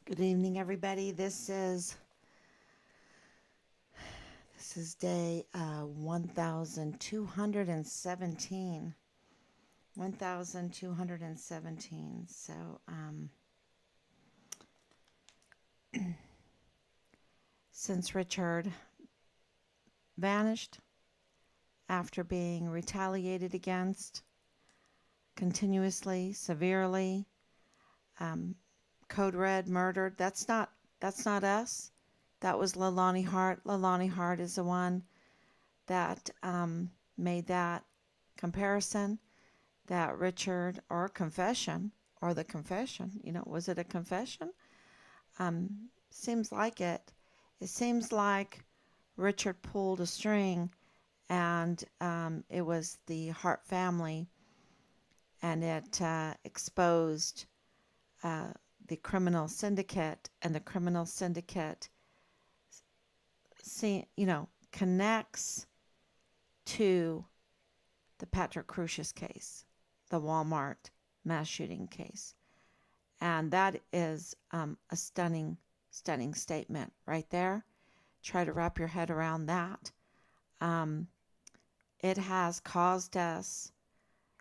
Good evening, everybody. This is day 1217. 1217. Since Richard vanished after being retaliated against continuously, severely, um, code red, murdered. That's not us. That was Lalani Hart. Lalani Hart is the one that made that comparison. That Richard or confession or the confession, was it a confession? Seems like it. It seems like Richard pulled a string and it was the Hart family and it exposed uh, the criminal syndicate, and the criminal syndicate connects to the Patrick Crucius case, the Walmart mass shooting case. And that is a stunning statement right there. Try to wrap your head around that. Um, it has caused us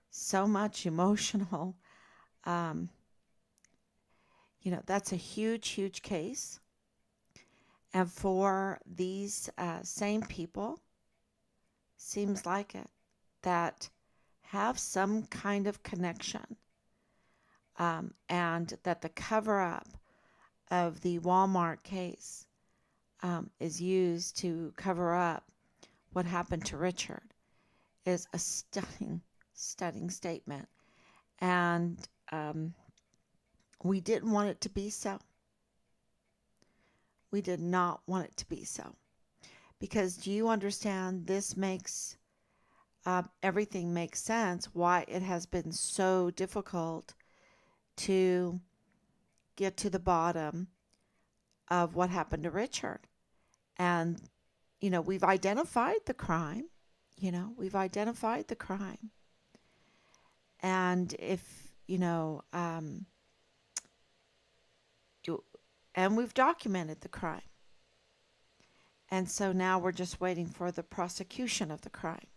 so much emotional. Um, that's a huge case. And for these same people, seems like it, that have some kind of connection, and that the cover up of the Walmart case is used to cover up what happened to Richard is a stunning statement. And we didn't want it to be so. We did not want it to be so. Because do you understand this makes everything makes sense why it has been so difficult to get to the bottom of what happened to Richard. And, we've identified the crime. We've identified the crime. And if, and we've documented the crime. And so now we're just waiting for the prosecution of the crime.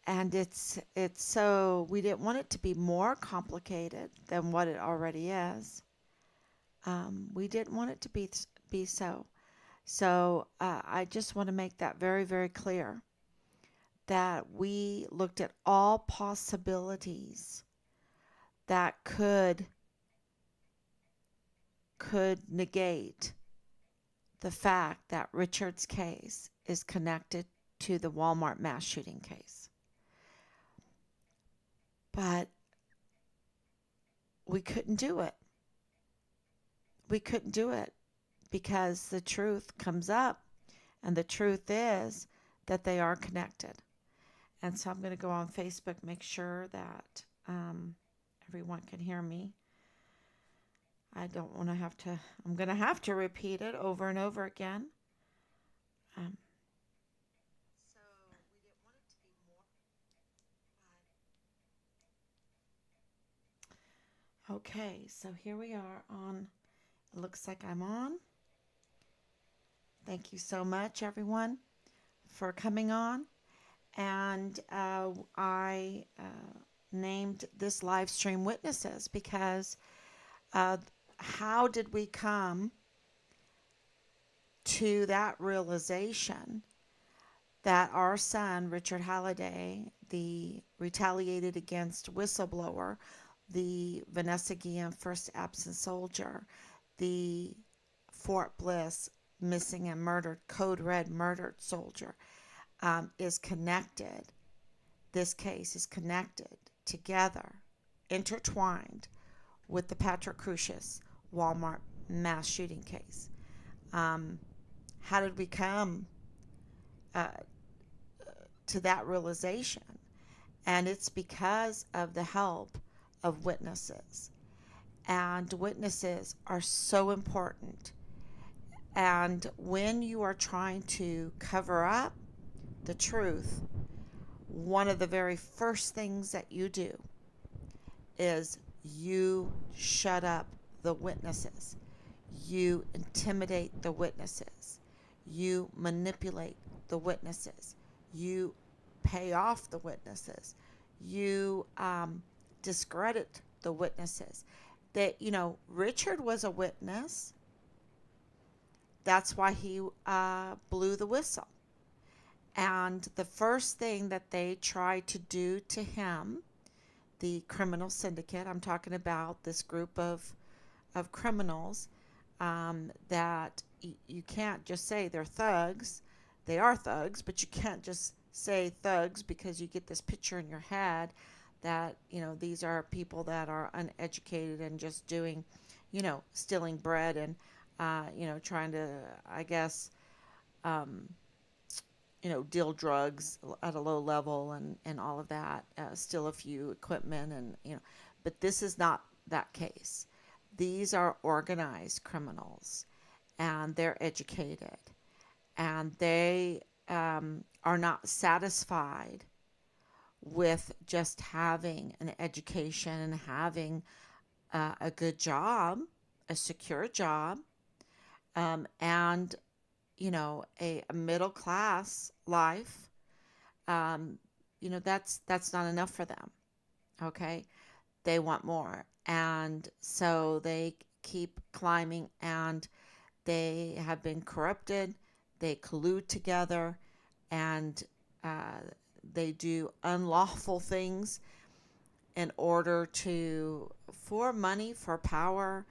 And it's so we didn't want it to be more complicated than what it already is. We didn't want it to be so. So I just want to make that very clear that we looked at all possibilities that could negate the fact that Richard's case is connected to the Walmart mass shooting case. But we couldn't do it. We couldn't do it because the truth comes up, and the truth is that they are connected. And so I'm going to go on Facebook, make sure that everyone can hear me. I don't want to have to, I'm going to have to repeat it over and over again. Um, so we didn't want it to be more. Okay, so here we are on, it looks like I'm on. Thank you so much, everyone, for coming on. And I named this live stream Witnesses because how did we come to that realization that our son, Richard Halliday, the retaliated against whistleblower, the Vanessa Guillen first absent soldier, the Fort Bliss missing and murdered, Code Red murdered soldier, is connected. This case is connected together, intertwined with the Patrick Crucius Walmart mass shooting case. How did we come uh, to that realization? And it's because of the help of witnesses. And witnesses are so important. And when you are trying to cover up the truth, one of the very first things that you do is you shut up the witnesses. You intimidate the witnesses. You manipulate the witnesses. You pay off the witnesses. You discredit the witnesses. That, Richard was a witness. That's why he blew the whistle. And the first thing that they tried to do to him, the criminal syndicate, I'm talking about this group of criminals, that you can't just say they're thugs. They are thugs, but you can't just say thugs because you get this picture in your head that, these are people that are uneducated and just doing, stealing bread and, trying to, I guess, um, deal drugs at a low level and all of that, steal a few equipment and, but this is not that case. These are organized criminals and they're educated and they are not satisfied with just having an education and having a good job, a secure job, and a middle class life. um, that's not enough for them. Okay, they want more, and so they keep climbing, and they have been corrupted. They collude together, and uh, they do unlawful things in order to, for money, for power,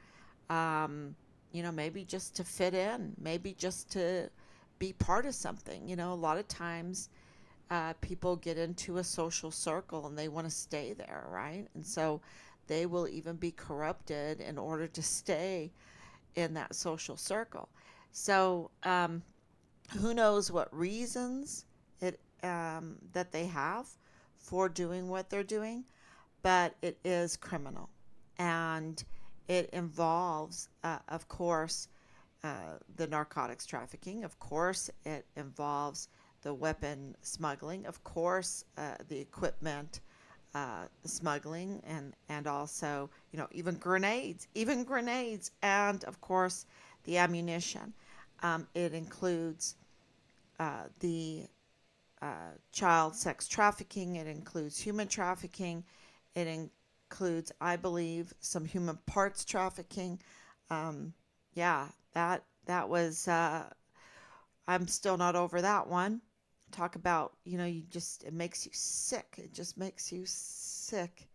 maybe just to fit in, maybe just to be part of something. A lot of times people get into a social circle and they want to stay there, right? And so they will even be corrupted in order to stay in that social circle. So who knows what reasons that they have for doing what they're doing, but it is criminal. And it involves, of course, the narcotics trafficking. Of course, it involves the weapon smuggling. Of course, the equipment smuggling, and also, even grenades, and of course, the ammunition. It includes the child sex trafficking. It includes human trafficking. It includes, I believe, some human parts trafficking. Yeah, that was. I'm still not over that one. Talk about, it makes you sick. It just makes you sick.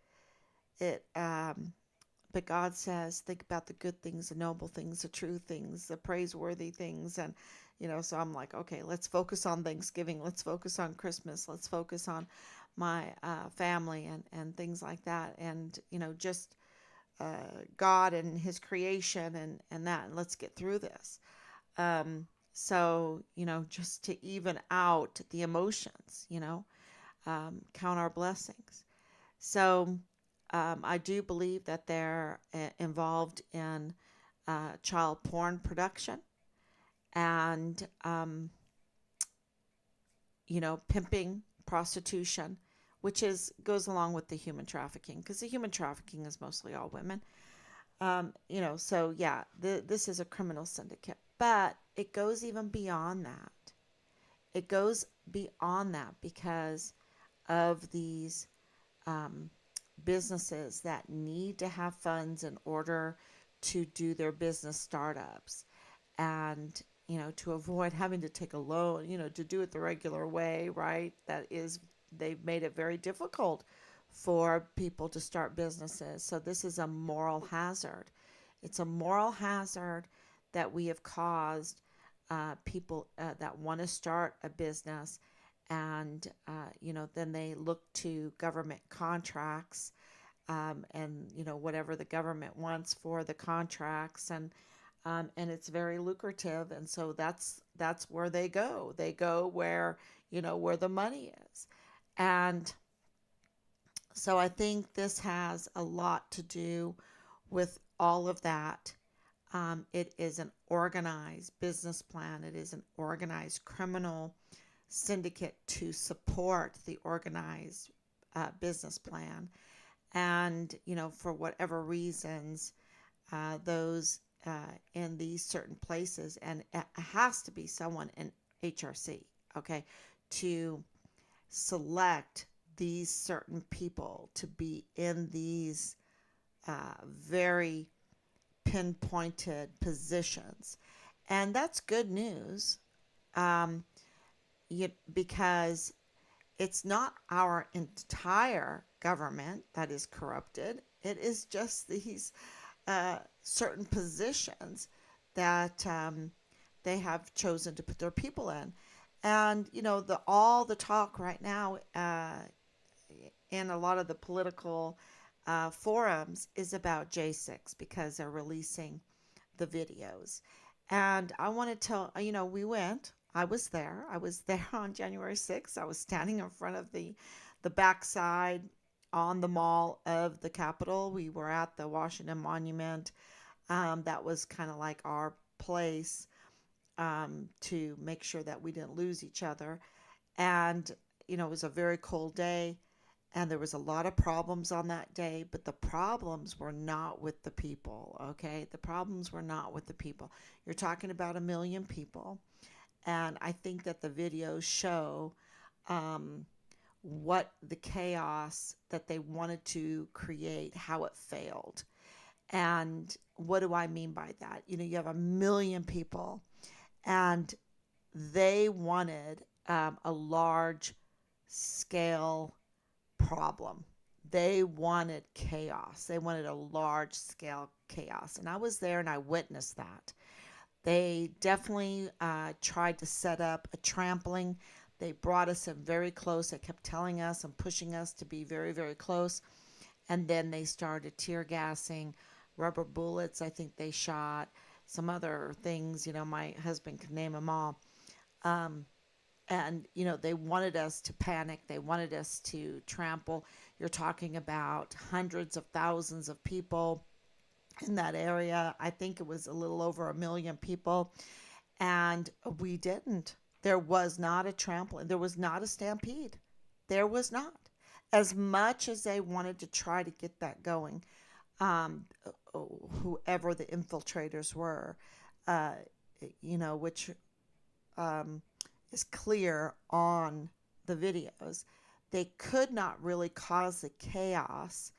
It. But God says, think about the good things, the noble things, the true things, the praiseworthy things, and so I'm like, okay, let's focus on Thanksgiving. Let's focus on Christmas. Let's focus on my family and things like that. And, just God and his creation and that. And let's get through this. So, just to even out the emotions, count our blessings. So I do believe that they're involved in child porn production and, pimping, prostitution, which goes along with the human trafficking, because the human trafficking is mostly all women. So yeah, this is a criminal syndicate, but it goes even beyond that. It goes beyond that because of these um, businesses that need to have funds in order to do their business startups, and to avoid having to take a loan, to do it the regular way, right? They've made it very difficult for people to start businesses. So this is a moral hazard. It's a moral hazard that we have caused people that want to start a business, and then they look to government contracts, and whatever the government wants for the contracts, and it's very lucrative, and so that's where they go. They go where where the money is, and so I think this has a lot to do with all of that. It is an organized business plan. It is an organized criminal syndicate to support the organized business plan. And, for whatever reasons, those in these certain places, and it has to be someone in HRC, okay, to select these certain people to be in these very pinpointed positions. And that's good news, um, because it's not our entire government that is corrupted. It is just these certain positions that they have chosen to put their people in. And the all the talk right now in a lot of the political forums is about J6 because they're releasing the videos. And I want to tell, we went. I was there. I was there on January 6th. I was standing in front of the backside on the mall of the Capitol. We were at the Washington Monument. That was kind of like our place to make sure that we didn't lose each other. And, it was a very cold day and there was a lot of problems on that day, but the problems were not with the people, okay? The problems were not with the people. You're talking about 1 million people, and I think that the videos show what the chaos that they wanted to create, how it failed. And what do I mean by that? You have 1 million people, and they wanted a large scale problem. They wanted chaos. They wanted a large scale chaos. And I was there and I witnessed that. They definitely tried to set up a trampling. They brought us in very close. They kept telling us and pushing us to be very, very close. And then they started tear gassing, rubber bullets, I think they shot, some other things. My husband could name them all. Um, and they wanted us to panic, they wanted us to trample. You're talking about hundreds of thousands of people in that area. I think it was a little over 1 million people, and we didn't. There was not a trampling, there was not a stampede, there was not. As much as they wanted to try to get that going, um, whoever the infiltrators were, uh, which um, is clear on the videos. They could not really cause the chaos,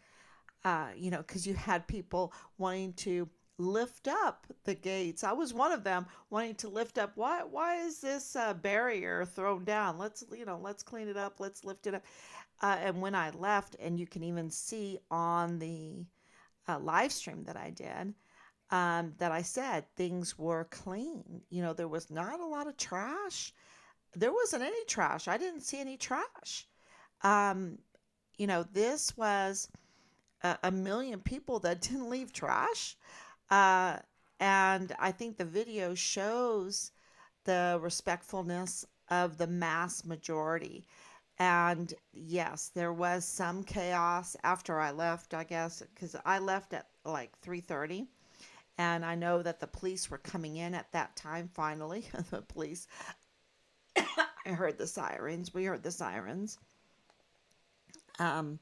because you had people wanting to lift up the gates. I was one of them wanting to lift up. Why is this barrier thrown down? Let's clean it up. Let's lift it up. And when I left, and you can even see on the live stream that I did, that I said things were clean. There was not a lot of trash. There wasn't any trash. I didn't see any trash. Um, this was 1 million people that didn't leave trash. Uh, and I think the video shows the respectfulness of the mass majority. And yes, there was some chaos after I left, I guess, because I left at like 3:30. And I know that the police were coming in at that time, finally. The police, I heard the sirens. We heard the sirens. Um,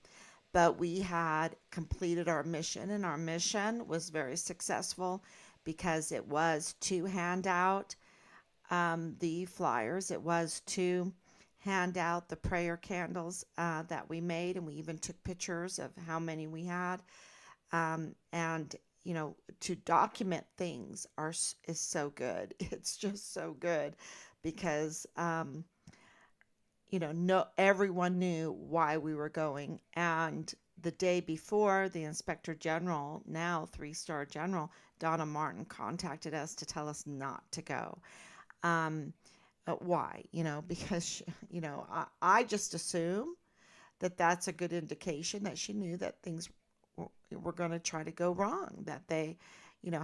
but we had completed our mission, and our mission was very successful because it was to hand out the flyers. It was to hand out the prayer candles that we made, and we even took pictures of how many we had. And to document things is so good. It's just so good because no, everyone knew why we were going. And the day before, the Inspector General, now 3-star General Donna Martin, contacted us to tell us not to go. Why? Because I just assume that that's a good indication that she knew that things were going to try to go wrong, that they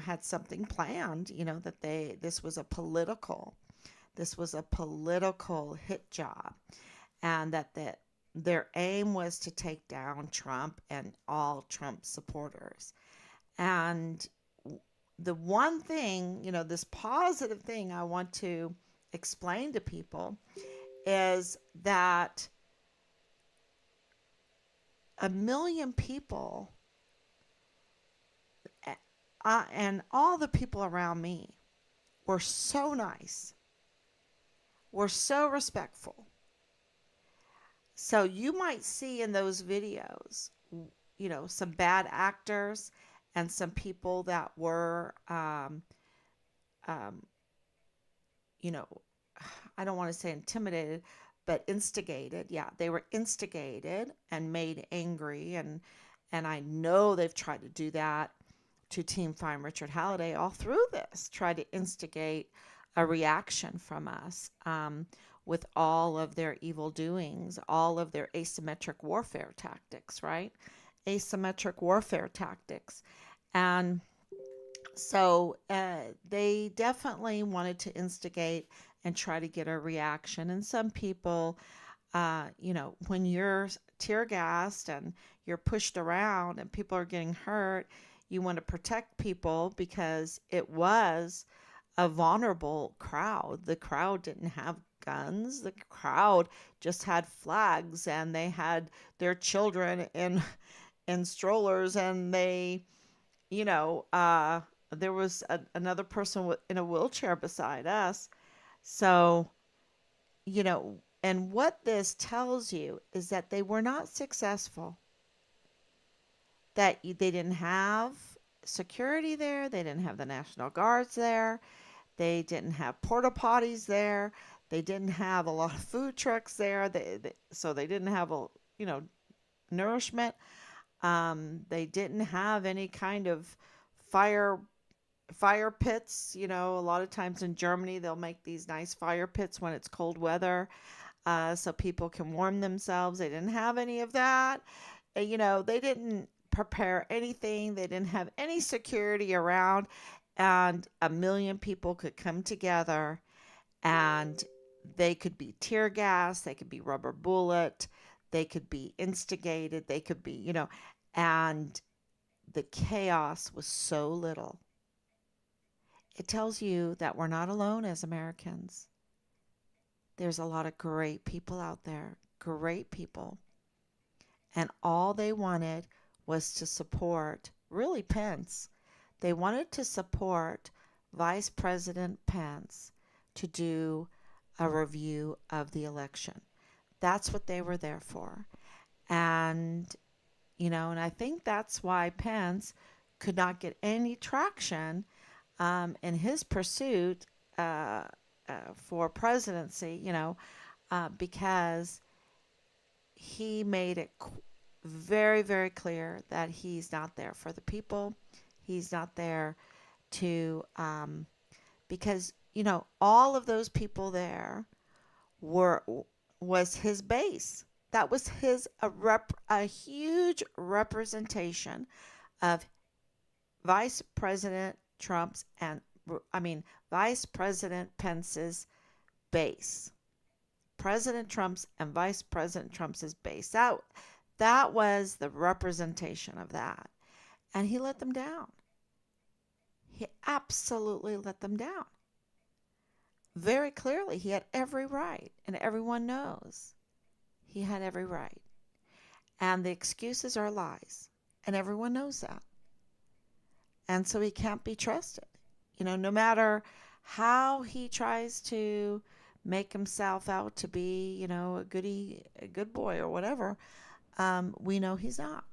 had something planned, that this was a political hit job, and that their aim was to take down Trump and all Trump supporters. And the one thing, this positive thing I want to explain to people is that 1 million people and all the people around me were so nice, were so respectful. So you might see in those videos, some bad actors and some people that were, um, you know, I don't want to say intimidated, but instigated. Yeah, they were instigated and made angry, and I know they've tried to do that to Team Fine Richard Halliday all through this, try to instigate a reaction from us, with all of their evil doings, all of their asymmetric warfare tactics, right? Asymmetric warfare tactics. And so they definitely wanted to instigate and try to get a reaction. And some people, when you're tear gassed and you're pushed around and people are getting hurt, you want to protect people because it was a vulnerable crowd. The crowd didn't have guns. The crowd just had flags and they had their children in strollers, and you know, uh, there was another person in a wheelchair beside us. So, and what this tells you is that they were not successful, that they didn't have security there, they didn't have the National Guards there, they didn't have porta potties there, they didn't have a lot of food trucks there, so they didn't have you know, nourishment. They didn't have any kind of fire fire pits. A lot of times in Germany, they'll make these nice fire pits when it's cold weather, so people can warm themselves. They didn't have any of that. They didn't prepare anything. They didn't have any security around, and a million people could come together, and they could be tear gas, they could be rubber bullet, they could be instigated, they could be, and the chaos was so little. It tells you that we're not alone as Americans. There's a lot of great people out there, great people. And all they wanted was to support, really, Pence. They wanted to support Vice President Pence to do a review of the election. That's what they were there for. And, and I think that's why Pence could not get any traction in his pursuit for presidency, because he made it very, very clear that he's not there for the people. He's not there to, because, all of those people there were was his base. That was a huge representation of Vice President Trump's and I mean Vice President Pence's base. President Trump's and Vice President Trump's base. That was the representation of that. And he let them down. He absolutely let them down. Very clearly, he had every right, and everyone knows he had every right. And the excuses are lies, and everyone knows that. And so he can't be trusted. No matter how he tries to make himself out to be, a good boy or whatever, we know he's not.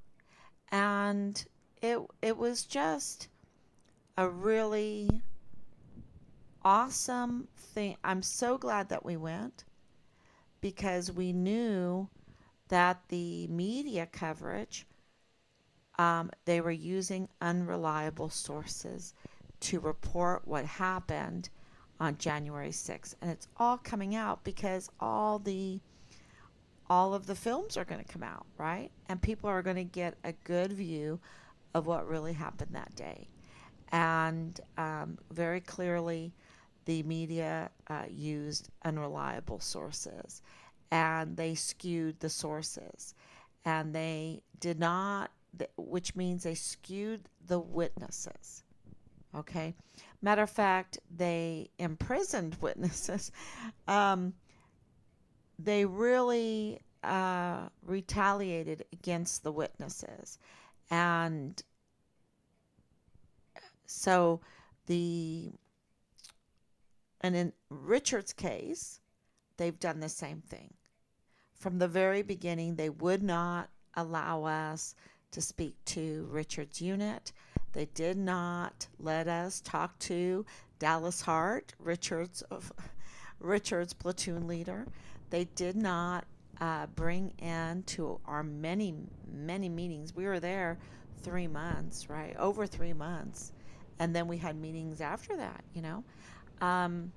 And it was just a really awesome thing. I'm so glad that we went, because we knew that the media coverage, they were using unreliable sources to report what happened on January 6th. And it's all coming out because all of the films are going to come out, right? And people are going to get a good view of what really happened that day. And very clearly, the media used unreliable sources, and they skewed the sources, and they did not, which means they skewed the witnesses. Okay. Matter of fact, they imprisoned witnesses. Um, they really retaliated against the witnesses. And So the and in Richard's case, they've done the same thing. From the very beginning, they would not allow us to speak to Richard's unit. They did not let us talk to Dallas Hart, Richard's platoon leader. They did not bring in to our many, many meetings. We were there 3 months, right? Over 3 months. And then we had meetings after that. Um,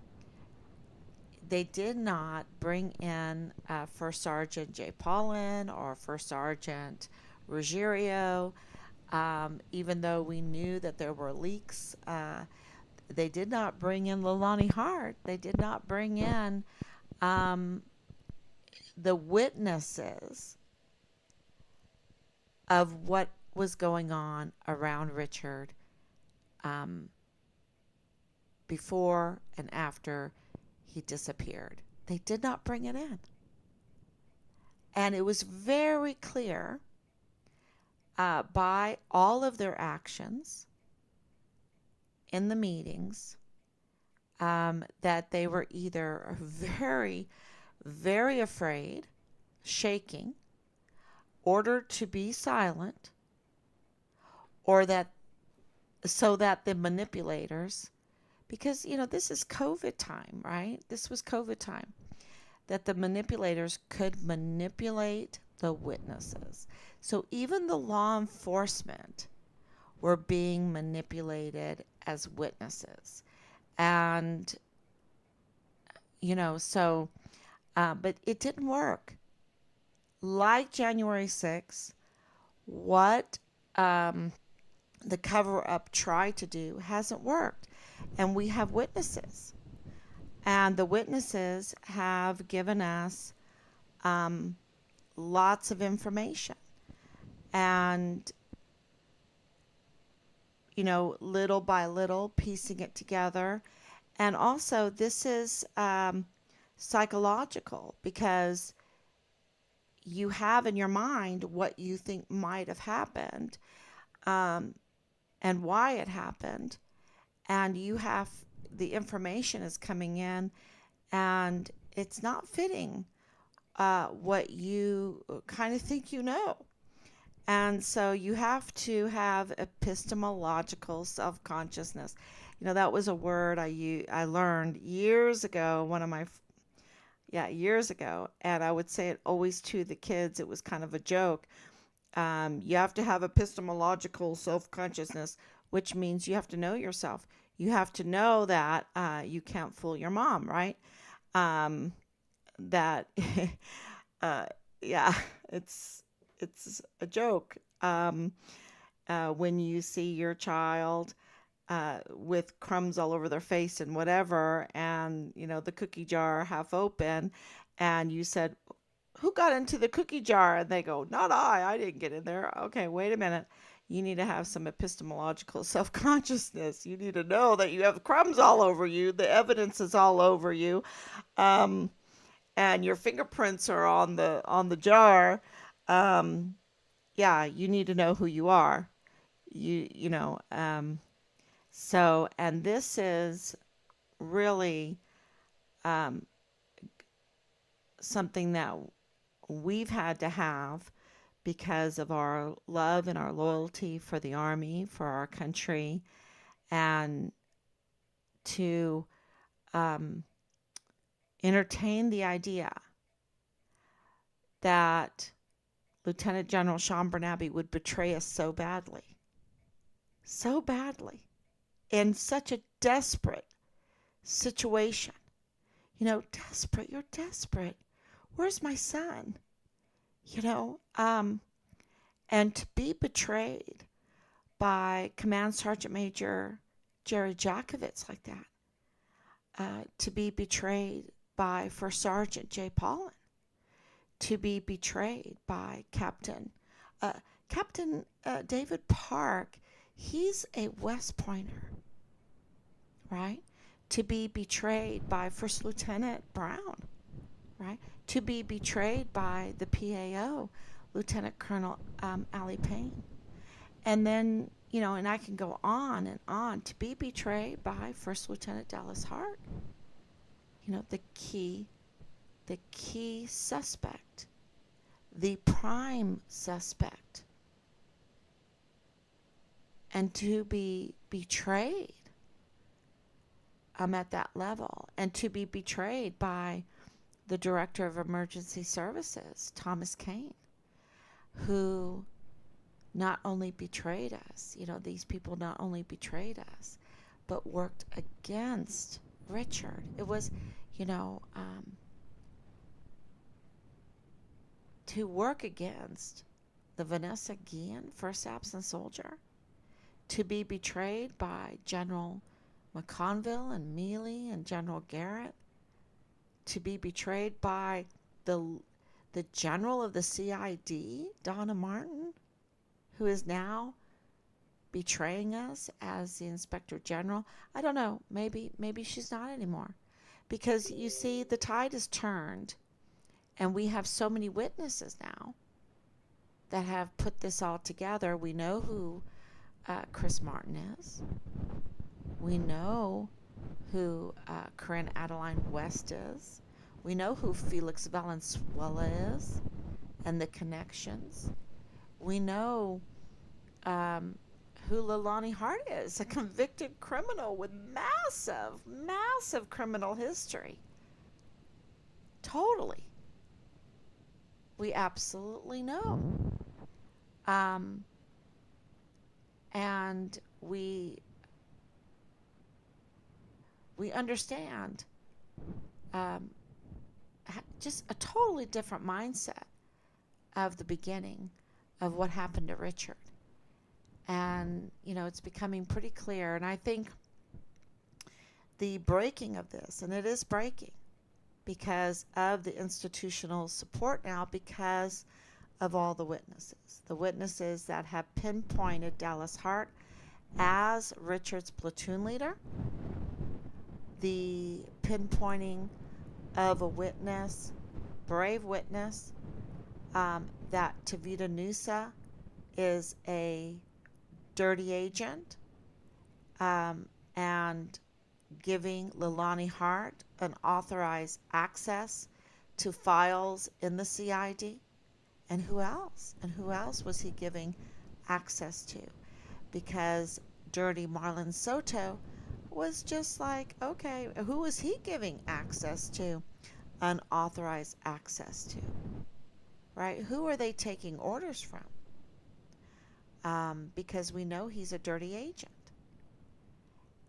they did not bring in First Sergeant Jay Paulin or First Sergeant Ruggiero, even though we knew that there were leaks. They did not bring in Leilani Hart. They did not bring in um, the witnesses of what was going on around Richard um, before and after he disappeared. They did not bring it in. And it was very clear by all of their actions in the meetings that they were either very, very afraid, shaking, ordered to be silent, or that so that the manipulators, because this is COVID time, right? This was COVID time, that the manipulators could manipulate the witnesses. So even the law enforcement were being manipulated as witnesses. And, but it didn't work. Like January 6th, what the cover up tried to do hasn't worked. And we have witnesses. And the witnesses have given us lots of information. And, little by little, piecing it together. And also, this is psychological, because you have in your mind what you think might have happened and why it happened. And the information is coming in, and it's not fitting what you kind of think And so you have to have epistemological self-consciousness. That was a word I learned years ago, years ago, and I would say it always to the kids. It was kind of a joke. You have to have epistemological self-consciousness, which means you have to know yourself. You have to know that you can't fool your mom, right? That, yeah, it's a joke. When you see your child with crumbs all over their face and whatever, and the cookie jar half open, and you said, "Who got into the cookie jar?" And they go, "Not I didn't get in there." Okay, wait a minute. You need to have some epistemological self-consciousness. You need to know that you have crumbs all over you. The evidence is all over you. Um, and your fingerprints are on the jar. Yeah, you need to know who you are. You know. So, and this is really um, something that we've had to have because of our love and our loyalty for the Army, for our country, and to um, entertain the idea that Lieutenant General Sean Bernabe would betray us so badly, in such a desperate situation. Desperate, you're desperate. Where's my son? And to be betrayed by Command Sergeant Major Jerry Jakovitz like that, to be betrayed by First Sergeant Jay Paulin, to be betrayed by Captain David Park. He's a West Pointer, right? To be betrayed by First Lieutenant Brown, right? To be betrayed by the PAO, Lieutenant Colonel Ali Payne. And then, and I can go on and on, to be betrayed by First Lieutenant Dallas Hart, the key suspect, the prime suspect, and to be betrayed at that level, and to be betrayed by the Director of Emergency Services, Thomas Kane, who not only betrayed us, these people not only betrayed us, but worked against Richard. It was, to work against the Vanessa Guillen, first absent soldier, to be betrayed by General McConville and Mealy and General Garrett, to be betrayed by the general of the CID, Donna Martin, who is now betraying us as the Inspector General. I don't know. Maybe she's not anymore. Because you see, the tide has turned, and we have so many witnesses now that have put this all together. We know who Chris Martin is. We know who Corinne Adeline West is. We know who Felix Valenzuela is and the connections. We know who Leilani Hart is, a convicted criminal with massive criminal history. Totally. We absolutely know. And we understand just a totally different mindset of the beginning of what happened to Richard. And, it's becoming pretty clear. And I think the breaking of this, and it is breaking because of the institutional support now, because of all the witnesses that have pinpointed Dallas Hart as Richard's platoon leader, the pinpointing of a witness, brave witness, that Tavita Nusa is a dirty agent, and giving Leilani Hart unauthorized access to files in the CID. And who else? And who else was he giving access to? Because dirty Marlon Soto was just like, okay, who was he giving access to? Unauthorized access to, right? Who are they taking orders from? Because we know he's a dirty agent.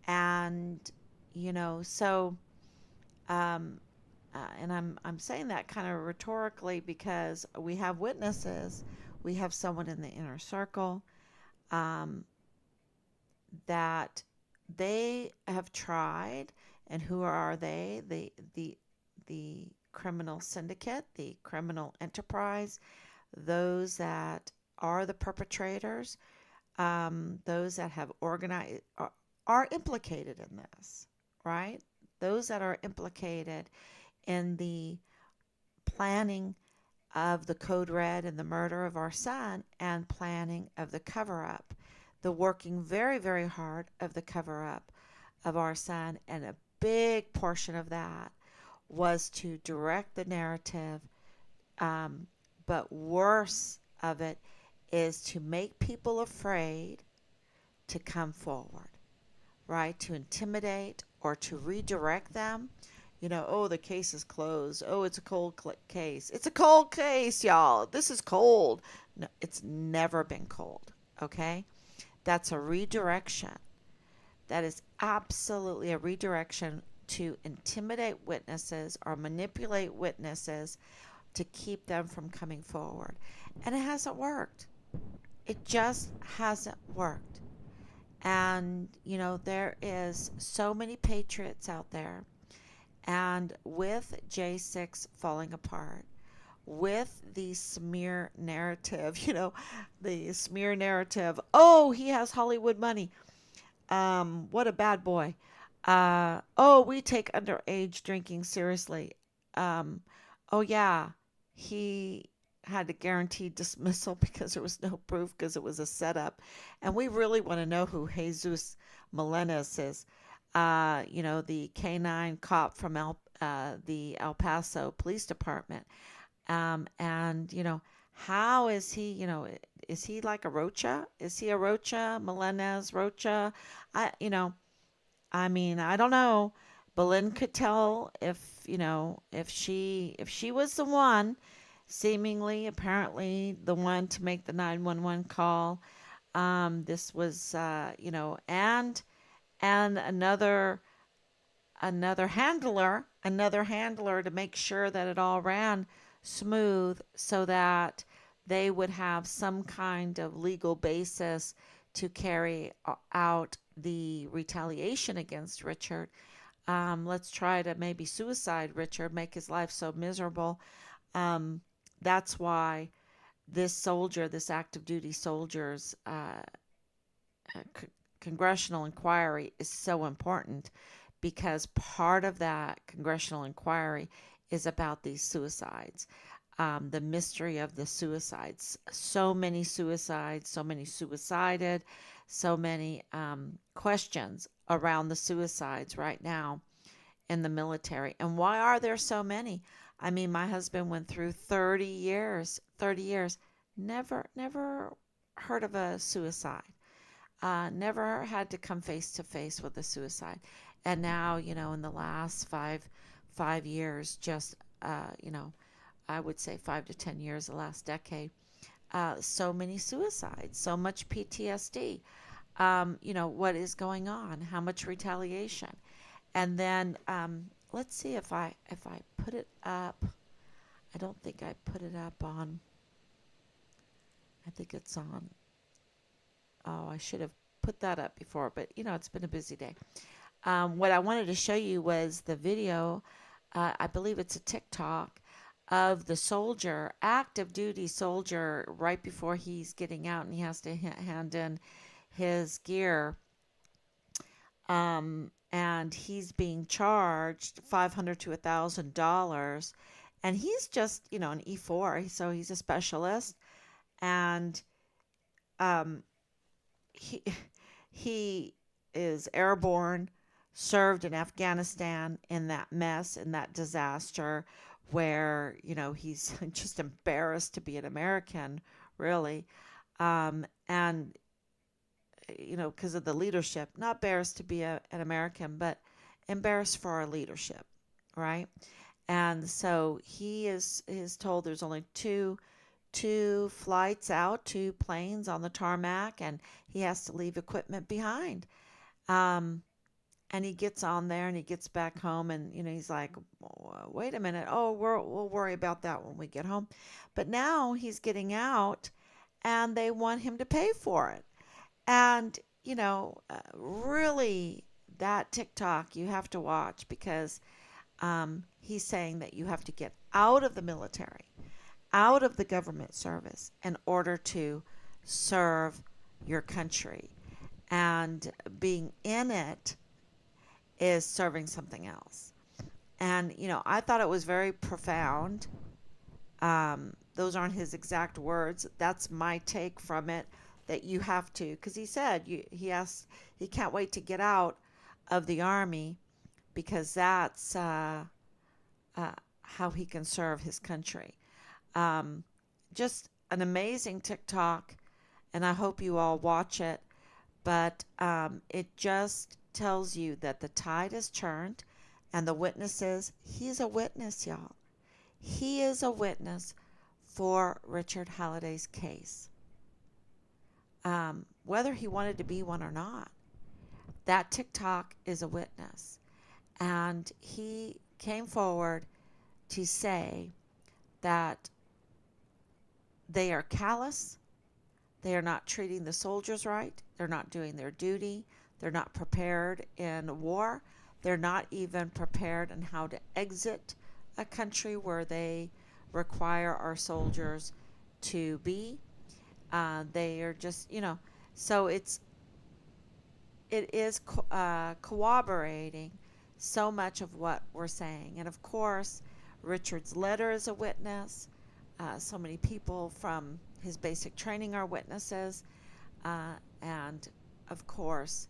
And, so, and I'm saying that kind of rhetorically because we have witnesses, we have someone in the inner circle, that they have tried, and who are they? The criminal syndicate, the criminal enterprise, those that are the perpetrators, those that have organized, are implicated in this, right? Those that are implicated in the planning of the Code Red and the murder of our son, and planning of the cover-up, the working very, very hard of the cover-up of our son. And a big portion of that was to direct the narrative, but worse of it is to make people afraid to come forward, right? To intimidate or to redirect them. Oh, the case is closed. Oh, it's a cold case. It's a cold case, y'all. This is cold. No, it's never been cold, okay? That's a redirection. That is absolutely a redirection to intimidate witnesses or manipulate witnesses to keep them from coming forward. And it hasn't worked. It just hasn't worked. And, there is so many patriots out there. And with J6 falling apart, with the smear narrative, the smear narrative, oh, he has Hollywood money. What a bad boy. Oh, we take underage drinking seriously. Oh, yeah, he had to guarantee dismissal because there was no proof because it was a setup. And we really want to know who Jesus Melendez is. The canine cop from the El Paso Police Department. And how is he? Is he like a Rocha? Is he a Rocha? Melendez Rocha? I, you know, I mean, I don't know. Belen could tell if she was the one, seemingly, apparently the one to make the 911 call. This was, and another handler to make sure that it all ran smooth so that they would have some kind of legal basis to carry out the retaliation against Richard. Let's try to maybe suicide Richard, make his life so miserable. Um, that's why this active duty soldier's c- congressional inquiry is so important because part of that congressional inquiry is about these suicides. The mystery of the suicides. So many suicides, so many suicided, so many questions around the suicides right now in the military. And why are there so many? I mean, my husband went through 30 years, never heard of a suicide. Never had to come face to face with a suicide. And now, in the last five years, just I would say 5 to 10 years, the last decade, so many suicides, so much PTSD. What is going on? How much retaliation? And then let's see if I put it up. I don't think I put it up on. I think it's on. Oh, I should have put that up before, but it's been a busy day. What I wanted to show you was the video. I believe it's a TikTok of the soldier, active duty soldier, right before he's getting out and he has to hand in his gear. And he's being charged $500 to $1,000, and he's just an E4, so he's a specialist, and um, he he is airborne, served in Afghanistan in that mess, in that disaster, where he's just embarrassed to be an American, really, and because of the leadership, not embarrassed to be an American, but embarrassed for our leadership, right? And so he is told there's only two flights out, two planes on the tarmac, and he has to leave equipment behind. Um, and he gets on there and he gets back home, and he's like, wait a minute, oh, we'll worry about that when we get home. But now he's getting out, and they want him to pay for it. And, really, that TikTok you have to watch because he's saying that you have to get out of the military, out of the government service in order to serve your country. And being in it is serving something else. And, I thought it was very profound. Those aren't his exact words. That's my take from it. That you have to, because he said he can't wait to get out of the army because that's how he can serve his country. Um, just an amazing TikTok, and I hope you all watch it. But it just tells you that the tide has turned, and the witnesses. He's a witness, y'all. He is a witness for Richard Halliday's case. Whether he wanted to be one or not, that TikTok is a witness. And he came forward to say that they are callous, they are not treating the soldiers right, they're not doing their duty, they're not prepared in war, they're not even prepared in how to exit a country where they require our soldiers to be. They are just, so it is corroborating so much of what we're saying. And of course, Richard's letter is a witness. So many people from his basic training are witnesses, and of course,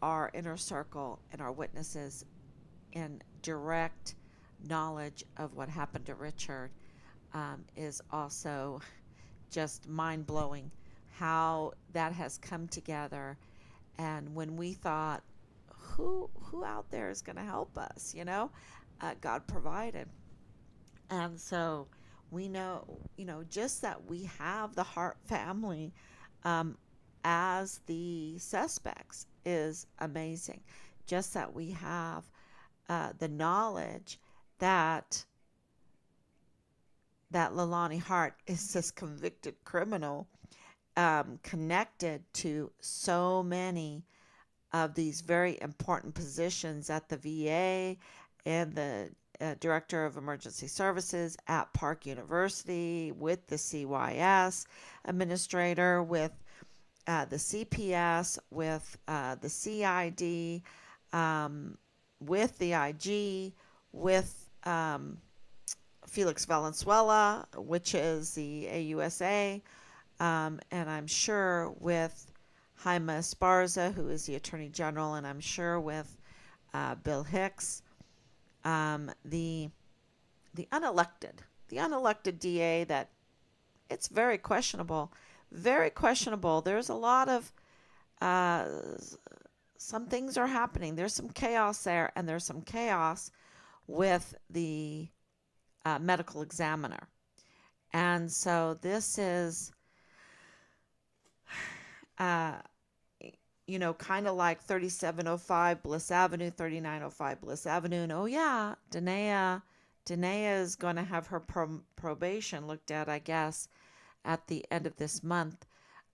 our inner circle and our witnesses in direct knowledge of what happened to Richard is also just mind blowing how that has come together. And when we thought, who out there is going to help us, God provided. And so we know, just that we have the Hart family um, as the suspects is amazing. Just that we have the knowledge that Leilani Hart is this convicted criminal, connected to so many of these very important positions at the VA and the Director of Emergency Services at Park University, with the CYS administrator, with the CPS, with the CID, with the IG, with Felix Valenzuela, which is the AUSA, and I'm sure with Jaime Esparza, who is the Attorney General, and I'm sure with Bill Hicks, the unelected DA, that it's very questionable, very questionable. There's a lot of uh, some things are happening. There's some chaos there, and there's some chaos with the medical examiner. And so this is, uh, kind of like 3705 Bliss Avenue, 3905 Bliss Avenue. And oh, yeah, Danae is going to have her probation looked at, I guess, at the end of this month.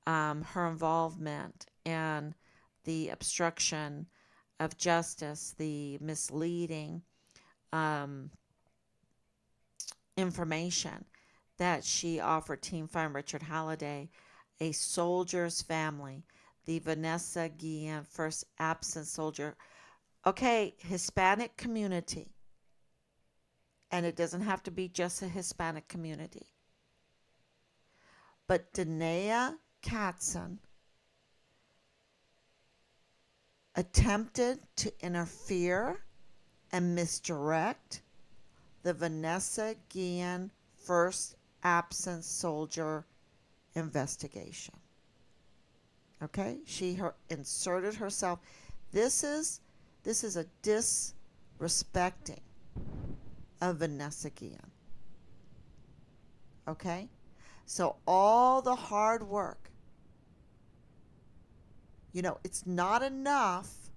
Her involvement in the obstruction of justice, the misleading um, information that she offered Team Find Richard Halliday, a soldier's family, the Vanessa Guillen first absent soldier. Okay, Hispanic community. And it doesn't have to be just a Hispanic community. But Danae Katzen attempted to interfere and misdirect the Vanessa Guillen first absent soldier investigation. Okay, she inserted herself. This is a disrespecting of Vanessa Guillen. Okay, so all the hard work, it's not enough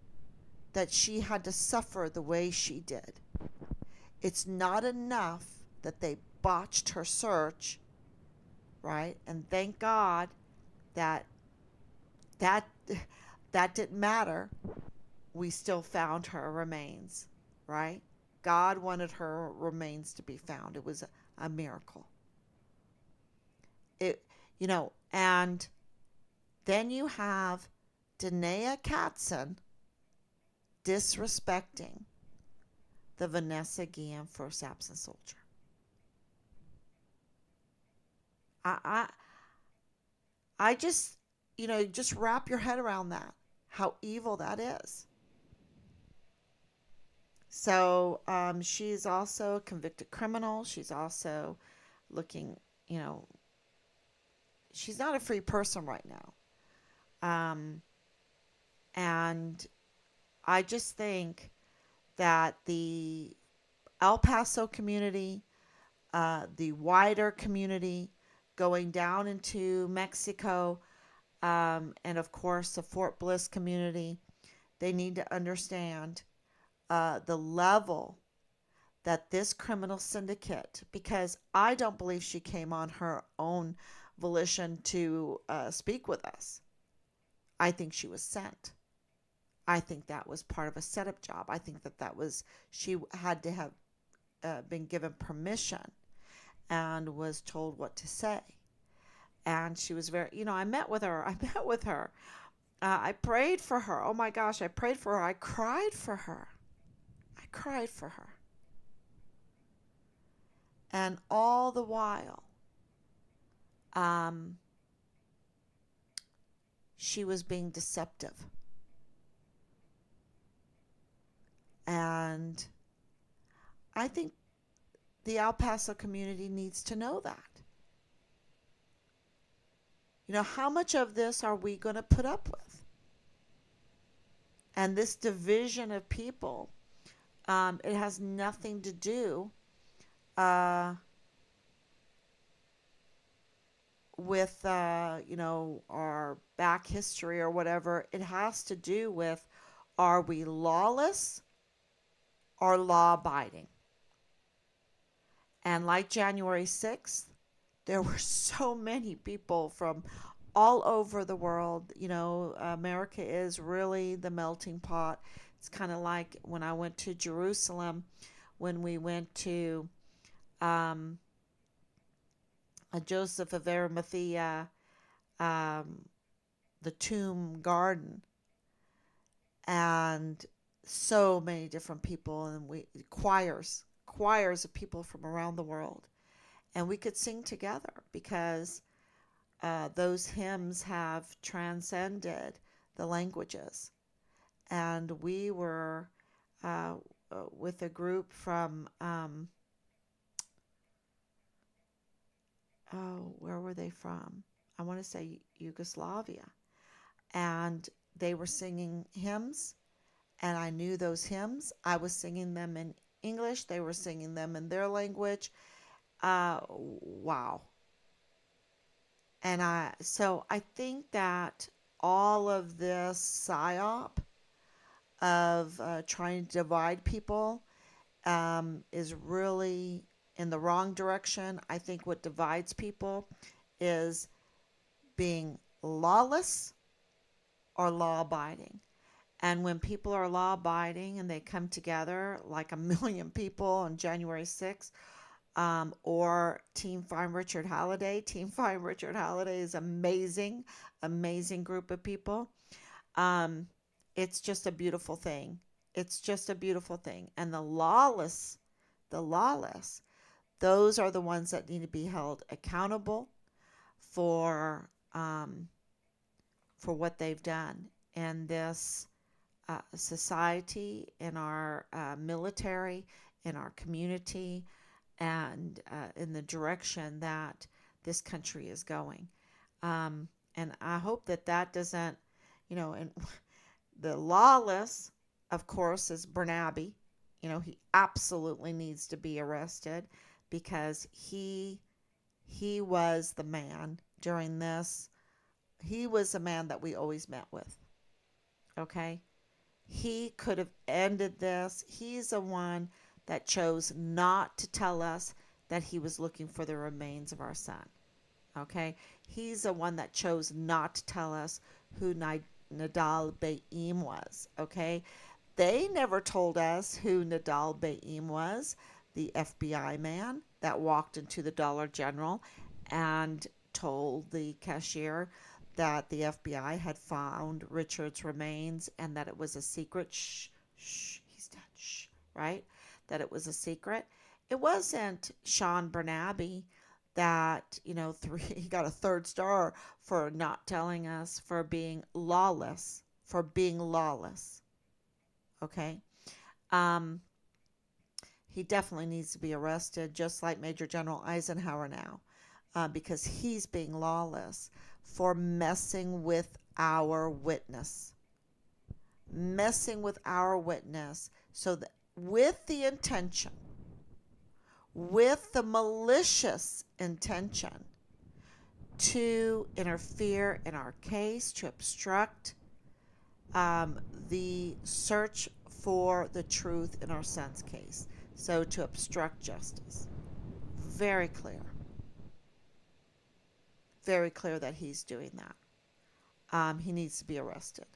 that she had to suffer the way she did. It's not enough that they botched her search, right? And thank God that didn't matter. We still found her remains, right? God wanted her remains to be found. It was a miracle. And then you have Danae Katzen disrespecting the Vanessa Guillen first absent soldier. I just, just wrap your head around that, how evil that is. So she's also a convicted criminal. She's also looking, she's not a free person right now. And I just think that the El Paso community, the wider community going down into Mexico, and of course the Fort Bliss community, they need to understand the level that this criminal syndicate, because I don't believe she came on her own volition to speak with us. I think she was sent. I think that was part of a setup job. I think that she had to have been given permission and was told what to say. And she was very, I met with her. I prayed for her. Oh my gosh, I prayed for her. I cried for her. And all the while, um, she was being deceptive. And I think the El Paso community needs to know that. How much of this are we going to put up with? And this division of people, it has nothing to do uh, with, our back history or whatever. It has to do with, are we lawless or law abiding? And like January 6th, there were so many people from all over the world. America is really the melting pot. It's kind of like when I went to Jerusalem, when we went to um, a Joseph of Arimathea, um, the tomb garden, and so many different people, and we choirs of people from around the world, and we could sing together because those hymns have transcended the languages. And we were with a group from, where were they from? I want to say Yugoslavia. And they were singing hymns, and I knew those hymns. I was singing them in English, they were singing them in their language. Wow. And I think that all of this psyop of trying to divide people is really in the wrong direction. I think what divides people is being lawless or law abiding. And when people are law abiding and they come together like a million people on January 6th, or Team Find Richard Halliday. Team Find Richard Halliday is amazing, amazing group of people. Um, it's just a beautiful thing. It's just a beautiful thing. And the lawless, those are the ones that need to be held accountable for what they've done in this society, in our military, in our community, and in the direction that this country is going. And I hope that that doesn't, and the lawless, of course, is Bernabe. He absolutely needs to be arrested because he was the man during this. He was the man that we always met with. Okay? He could have ended this. He's the one that chose not to tell us that he was looking for the remains of our son. Okay? He's the one that chose not to tell us who Nadal Baim was. Okay? They never told us who Nadal Baim was, the FBI man that walked into the Dollar General and told the cashier that the FBI had found Richard's remains and that it was a secret. Shh, shh, he's dead. Shh, right? That it was a secret. It wasn't Sean Bernabe that, he got a 3rd star for not telling us, for being lawless, Okay? Um, he definitely needs to be arrested, just like Major General Eisenhower now, because he's being lawless for messing with our witness. Messing with our witness so that with the intention, with the malicious intention to interfere in our case, to obstruct the search for the truth in our son's case. So to obstruct justice. Very clear. Very clear that he's doing that. He needs to be arrested.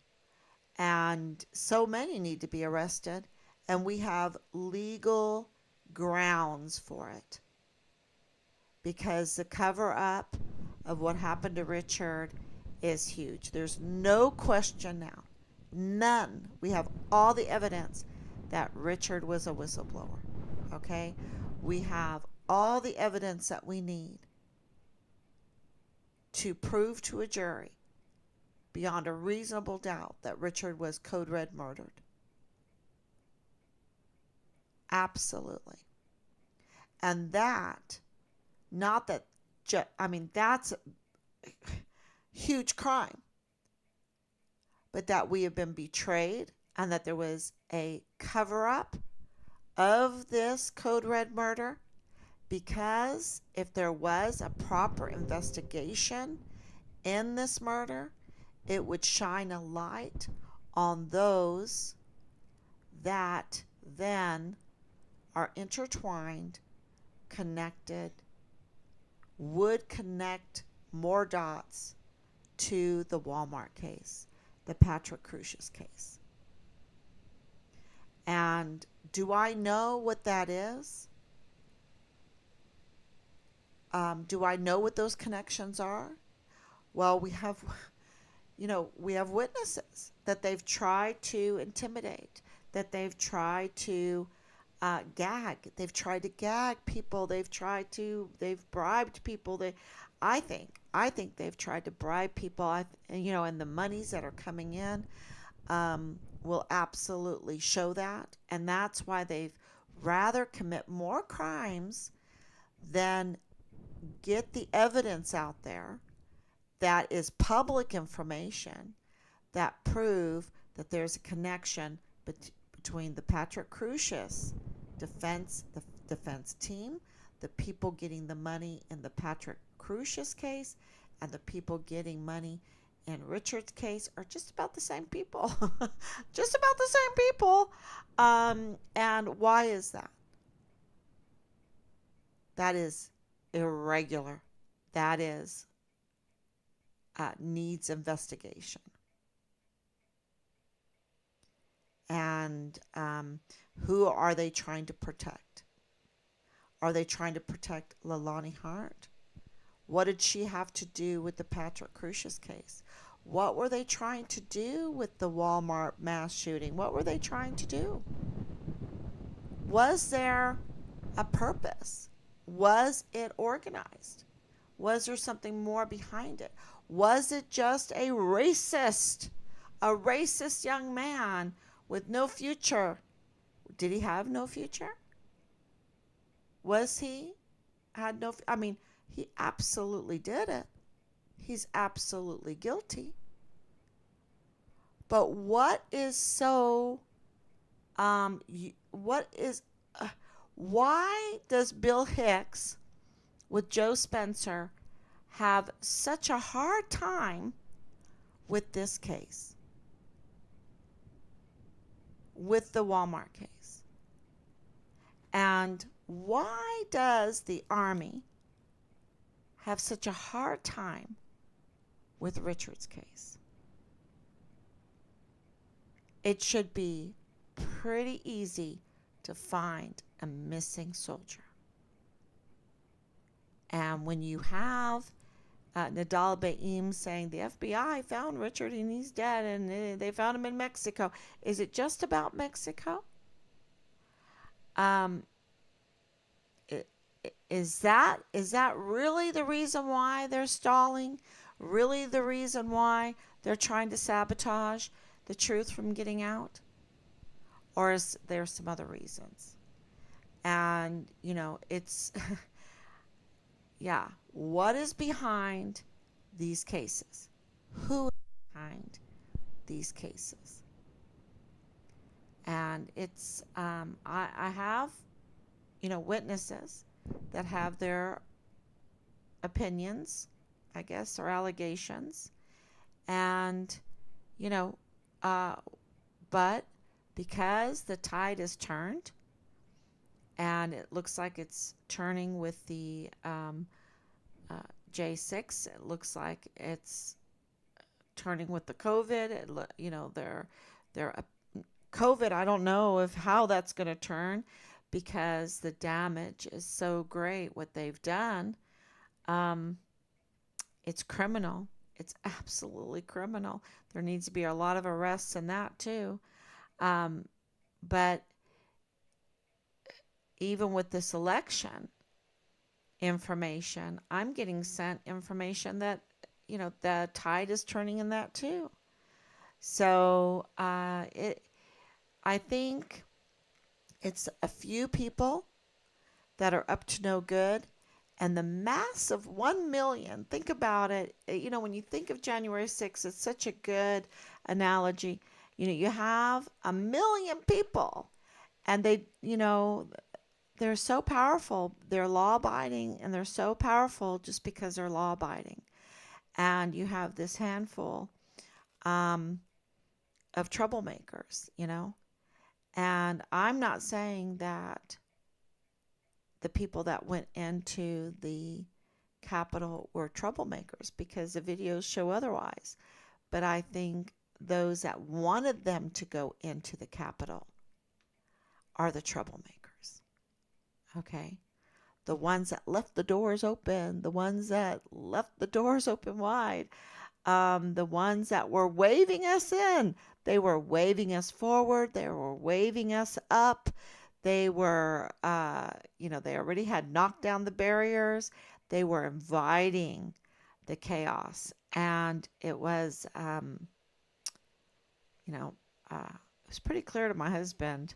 And so many need to be arrested. And we have legal grounds for it. Because the cover up of what happened to Richard is huge. There's no question now. None. We have all the evidence that Richard was a whistleblower. Okay? We have all the evidence that we need. to prove to a jury beyond a reasonable doubt that Richard was code red murdered. Absolutely. And that, not that, that's a huge crime, but that we have been betrayed and that there was a cover up of this code red murder, because if there was a proper investigation in this murder, it would shine a light on those that then are intertwined, connected, would connect more dots to the Walmart case, the Patrick Crusius case. And do I know what that is? Do I know what those connections are? Well, we have witnesses that they've tried to intimidate, that they've tried to gag. They've tried to gag people. They've bribed people. I think they've tried to bribe people. And the monies that are coming in will absolutely show that. And that's why they've rather commit more crimes than get the evidence out there that is public information that prove that there's a connection between the Patrick Crusius the defense team, the people getting the money in the Patrick Crusius case, and the people getting money in Richard's case are just about the same people. Just about the same people. And why is that? That is irregular. That is needs investigation. And who are they trying to protect? Are they trying to protect Leilani Hart? What did she have to do with the Patrick Crusius case? What were they trying to do with the Walmart mass shooting? What were they trying to do? Was there a purpose? Was it organized? Was there something more behind it? Was it just a racist young man with no future? Did he have no future? Was he? Had no, he absolutely did it. He's absolutely guilty. But what is so, why does Bill Hicks with Joe Spencer have such a hard time with this case? With the Walmart case? And why does the Army have such a hard time with Richard's case? It should be pretty easy to find a missing soldier. And when you have Nadal Baim saying the FBI found Richard and he's dead and they found him in Mexico, is it just about Mexico? Is that really the reason why they're stalling? Really the reason why they're trying to sabotage the truth from getting out? Or is there some other reasons? And, it's, yeah, what is behind these cases? Who is behind these cases? And it's, I have, witnesses that have their opinions, I guess, or allegations. And, but because the tide has turned, and it looks like it's turning with the J6, it looks like it's turning with the COVID. They're COVID, I don't know how that's going to turn, because the damage is so great what they've done. It's criminal. It's absolutely criminal. There needs to be a lot of arrests in that too. But even with this election information, I'm getting sent information that the tide is turning in that too. So I think it's a few people that are up to no good, and the mass of 1 million. Think about it. When you think of January 6th, it's such a good analogy. You have 1 million people, and they're so powerful. They're law abiding, and they're so powerful just because they're law abiding. And you have this handful um, of troublemakers. And I'm not saying that the people that went into the Capitol were troublemakers, because the videos show otherwise. But I think those that wanted them to go into the Capitol are the troublemakers. Okay? The ones that left the doors open, the ones that left the doors open wide, the ones that were waving us in. They were waving us forward. They were waving us up. They were, they already had knocked down the barriers. They were inviting the chaos. And it was, you know, it was pretty clear to my husband.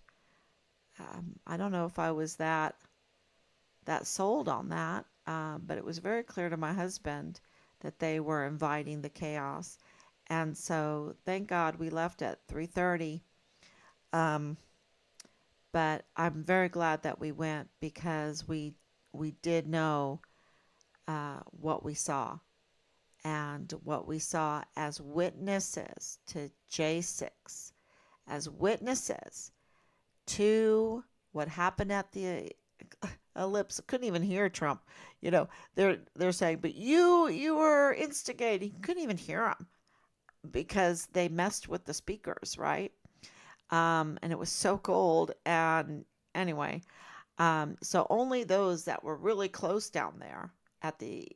I don't know if I was that sold on that, but it was very clear to my husband that they were inviting the chaos. And so thank God we left at 3:30. Um, but I'm very glad that we went, because we did know what we saw, and what we saw as witnesses to J6, as witnesses to what happened at the ellipse. I couldn't even hear Trump. They're saying, but you were instigating. You couldn't even hear them because they messed with the speakers, right? And it was so cold. And anyway, so only those that were really close down there at the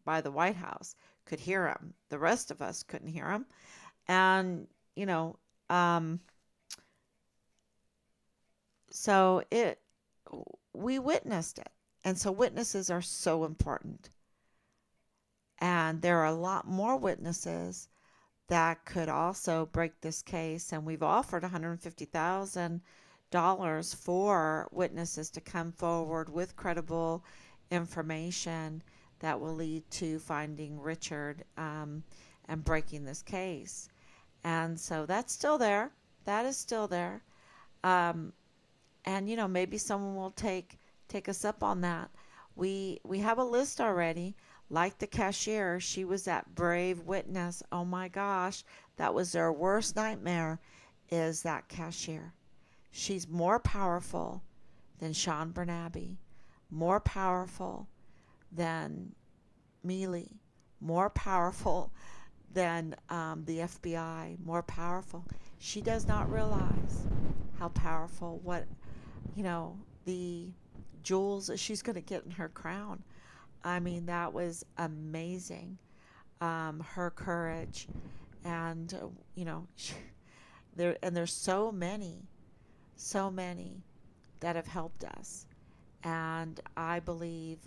by the White House could hear him. The rest of us couldn't hear him. And um, so we witnessed it. And so witnesses are so important. And there are a lot more witnesses that could also break this case. And we've offered $150,000 for witnesses to come forward with credible information that will lead to finding Richard, and breaking this case. And so that's still there. That is still there. Um, and maybe someone will take us up on that. We have a list already. Like the cashier, she was that brave witness. Oh my gosh, that was their worst nightmare, is that cashier. She's more powerful than Sean Bernabe, more powerful than Mealy, more powerful than the FBI, more powerful. She does not realize how powerful, the jewels that she's going to get in her crown. I mean, that was amazing. Her courage, and there's so many that have helped us, and I believe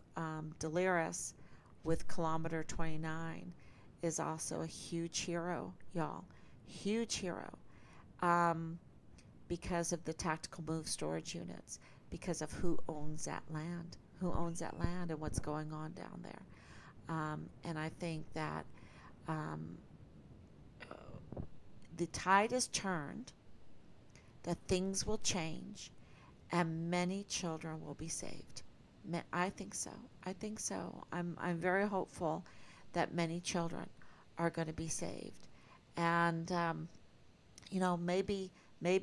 Delirious with Kilometer 29 is also a huge hero, y'all, huge hero, um, because of the tactical move storage units, because of who owns that land, and what's going on down there. And I think that um, the tide has turned, that things will change, and many children will be saved. I think so. I think so. I'm very hopeful that many children are going to be saved. And maybe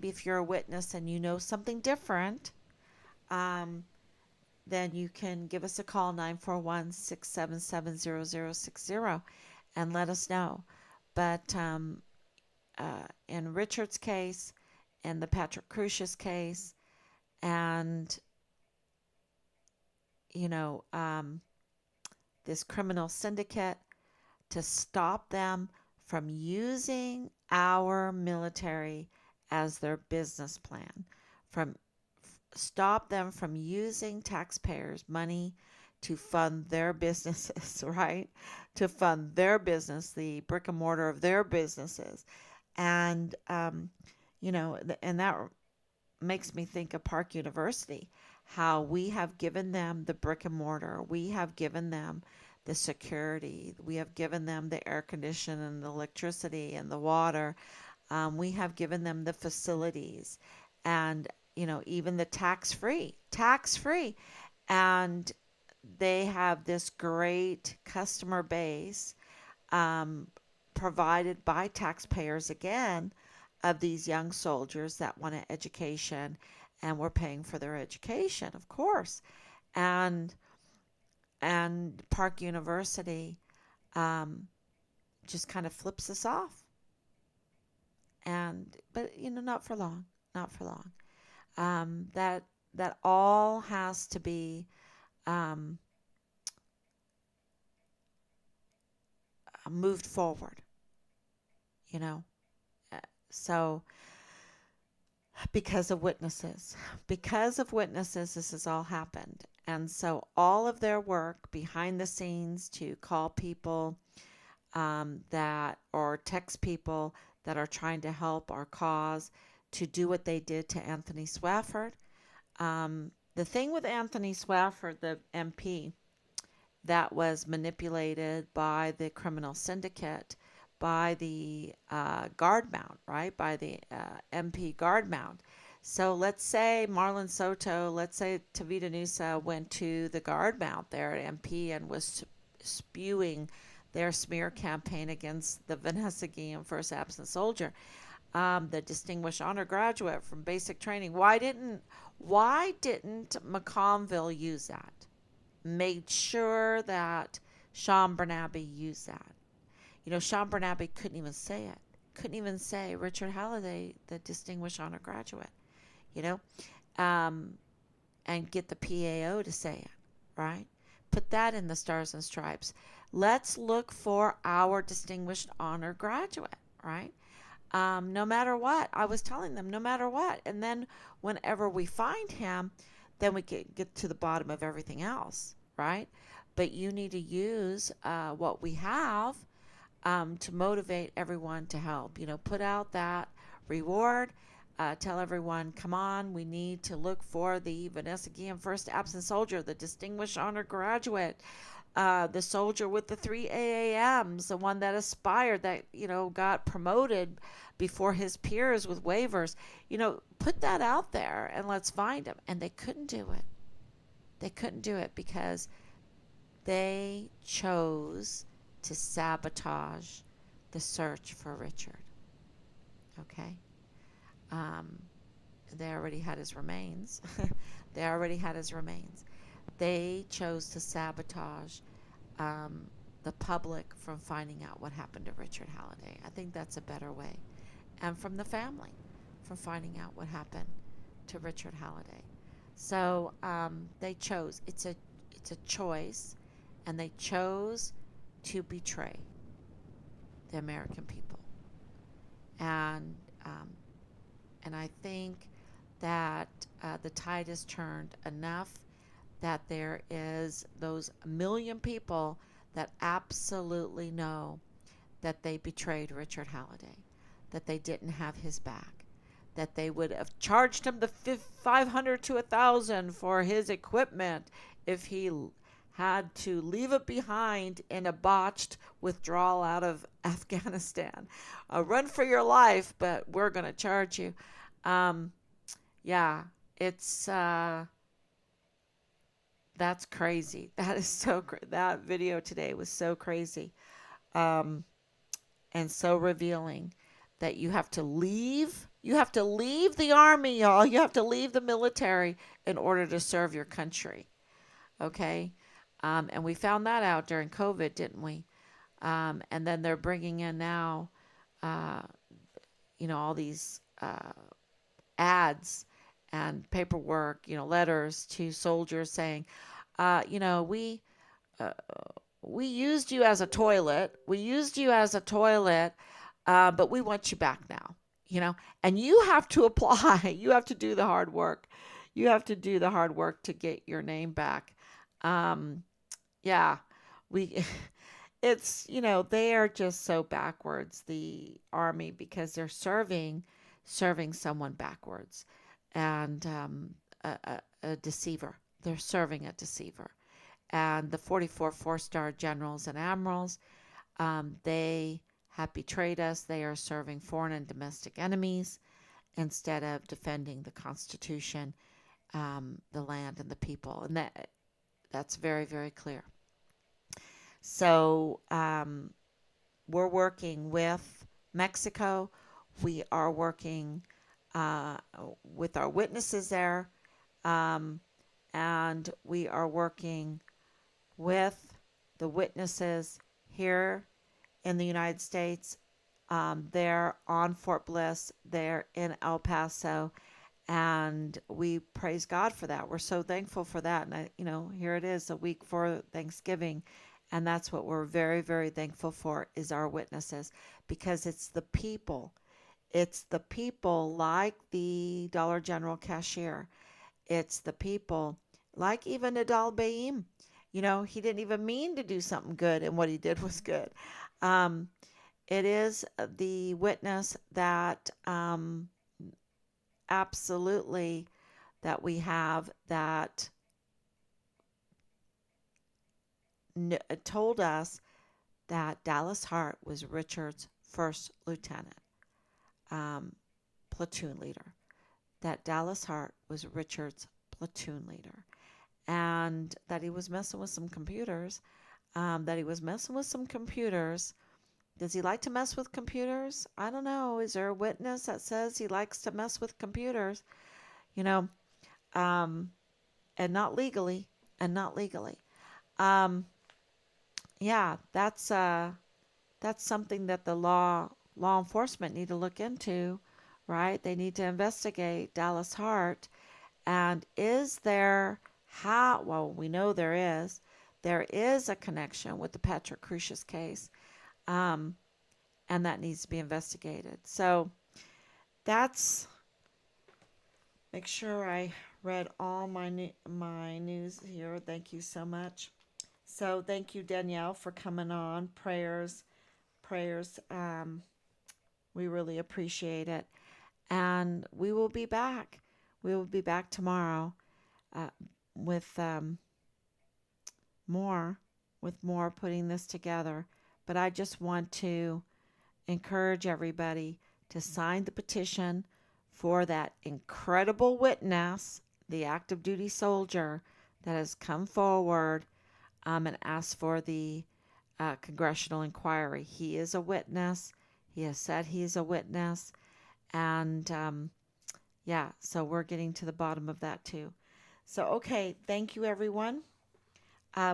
if you're a witness and you know something different, um, then you can give us a call, 941-677-0060, and let us know. But in Richard's case, in the Patrick Crucius case, and this criminal syndicate, to stop them from using our military as their business plan, from stop them from using taxpayers' money to fund their businesses, right? To fund their business, the brick and mortar of their businesses. And, and that makes me think of Park University, how we have given them the brick and mortar, we have given them the security, we have given them the air conditioning and the electricity and the water, we have given them the facilities, and even the tax free, and they have this great customer base, um, provided by taxpayers again, of these young soldiers that want an education, and we're paying for their education, of course. And Park University, um, just kind of flips us off, and but not for long, not for long. That all has to be, um, moved forward, you know. Uh, So because of witnesses, this has all happened. And so all of their work behind the scenes to call people, that or text people that are trying to help our cause, to do what they did to Anthony Swafford. The thing with Anthony Swafford, the MP, that was manipulated by the criminal syndicate, by the guard mount, right? By the MP guard mount. So let's say Marlon Soto, let's say Tavita Nusa went to the guard mount there at MP and was spewing their smear campaign against the Vanessa Guillen First Absent Soldier, the Distinguished Honor Graduate from basic training. Why didn't McConville use that? Made sure that Sean Bernabe used that. Sean Bernabe couldn't even say it. Couldn't even say Richard Halliday, the Distinguished Honor Graduate, you know, um, and get the PAO to say it, right? Put that in the Stars and Stripes. Let's look for our Distinguished Honor Graduate, right? No matter what. I was telling them, no matter what. And then whenever we find him, then we get to the bottom of everything else, right? But you need to use what we have, to motivate everyone to help. Put out that reward. Tell everyone, come on, we need to look for the Vanessa Guillen First Absent Soldier, the Distinguished Honor Graduate, the soldier with the 3 AAMs, the one that aspired, that, got promoted before his peers with waivers. Put that out there and let's find him. And they couldn't do it. They couldn't do it because they chose to sabotage the search for Richard. Okay? Um, they already had his remains. They already had his remains. They chose to sabotage, the public from finding out what happened to Richard Halliday. I think that's a better way. And from the family from finding out what happened to Richard Halliday. So they chose. It's a choice, and they chose to betray the American people. And and I think that the tide has turned enough, that there is those million people that absolutely know that they betrayed Richard Halliday, that they didn't have his back, that they would have charged him the 500 to 1,000 for his equipment if he had to leave it behind in a botched withdrawal out of Afghanistan. Run for your life, but we're going to charge you. Um, yeah, it's that's crazy. That is that video today was so crazy, um, and so revealing, that you have to leave. You have to leave the army, y'all. You have to leave the military in order to serve your country. Okay, and we found that out during COVID, didn't we? And then they're bringing in now, uh, all these ads and paperwork, letters to soldiers saying, uh, you know, we uh, we used you as a toilet. We used you as a toilet, but we want you back now. And you have to apply. You have to do the hard work. You have to do the hard work to get your name back. Yeah, we it's, they are just so backwards, the army, because they're serving someone backwards, and a deceiver. They're serving a deceiver. And the 44 four-star generals and admirals, they have betrayed us. They are serving foreign and domestic enemies instead of defending the Constitution, the land, and the people. And that's very, very clear. So we're working with Mexico. We are working uh, with our witnesses there, um, and we are working with the witnesses here in the United States. They're on Fort Bliss, they're in El Paso, and we praise God for that. We're so thankful for that. And here it is, a week for Thanksgiving, and that's what we're very, very thankful for, is our witnesses, because it's the people. It's the people, like the Dollar General cashier. It's the people, like even Adal Baim. He didn't even mean to do something good, and what he did was good. Um, it is the witness that absolutely, that we have, that told us that Dallas Hart was Richard's first lieutenant, um, platoon leader. That Dallas Hart was Richard's platoon leader, and that he was messing with some computers. That he was messing with some computers. Does he like to mess with computers? I don't know. Is there a witness that says he likes to mess with computers? You know, um, and not legally, and not legally. Um, yeah, that's something that the law enforcement need to look into, right? They need to investigate Dallas Hart. And is there, how, well, we know there is a connection with the Patrick Crucius case, um, and that needs to be investigated. So that's, make sure I read all my news here. Thank you so much. So thank you, Danielle, for coming on. Prayers. We really appreciate it. And we will be back. We will be back tomorrow, uh, with more, putting this together. But I just want to encourage everybody to sign the petition for that incredible witness, the active duty soldier that has come forward, and asked for the congressional inquiry. He is a witness. He has said he is a witness. And yeah, so we're getting to the bottom of that too. So, okay, thank you, everyone.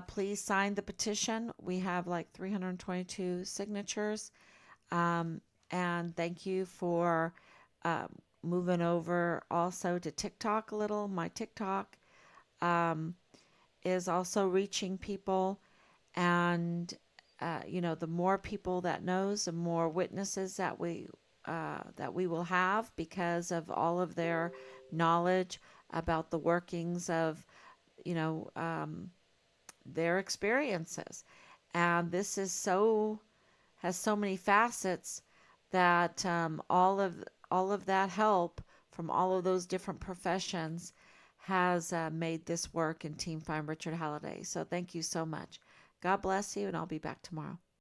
Please sign the petition. We have like 322 signatures. Um, and thank you for uh, moving over also to TikTok a little. My TikTok um, is also reaching people, and the more people that knows, the more witnesses that we will have, because of all of their knowledge about the workings of you know um, their experiences. And this is so has so many facets, that all of that help from all of those different professions has made this work in Team Find Richard Halliday. So thank you so much. God bless you, and I'll be back tomorrow.